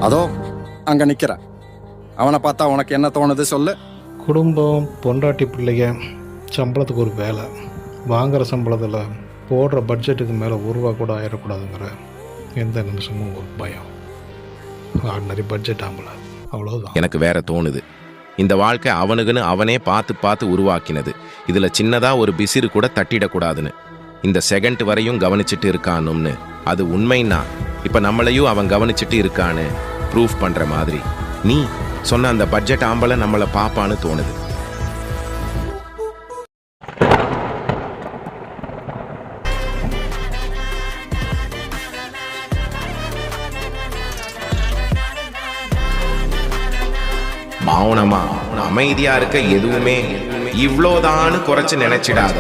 அதோ அங்கே நிற்கிறான். அவனை பார்த்தா உனக்கு என்ன தோணுது சொல்லு? குடும்பம், பொண்டாட்டி, பிள்ளைங்க, சம்பளத்துக்கு ஒரு வேலை, வாங்குகிற சம்பளத்தில் போடுற பட்ஜெட்டுக்கு மேலே ரூபா கூட ஆயிடக்கூடாதுங்கிற எந்த நிமிஷமும் ஒரு பயம். ஆர்டினரி பட்ஜெட் ஆகல, அவ்வளோதான். எனக்கு வேற தோணுது, இந்த வாழ்க்கை அவனுக்குன்னு அவனே பார்த்து பார்த்து உருவாக்கினது. இதில் சின்னதாக ஒரு பிசிறு கூட தட்டிடக்கூடாதுன்னு இந்த செகண்ட் வரையும் கவனிச்சுட்டு இருக்கானும்னு. அது உண்மைன்னா இப்போ நம்மளையும் அவன் கவனிச்சுட்டு இருக்கான்னு ப்ரூஃப் பண்ணுற மாதிரி நீ சொன்ன அந்த பட்ஜெட் ஆம்பளை நம்மளை பாப்பான்னு தோணுது. மௌனமா அமைதியா இருக்க எதுவுமே இவ்வளோதான்னு குறைச்சு நினைச்சிடாத.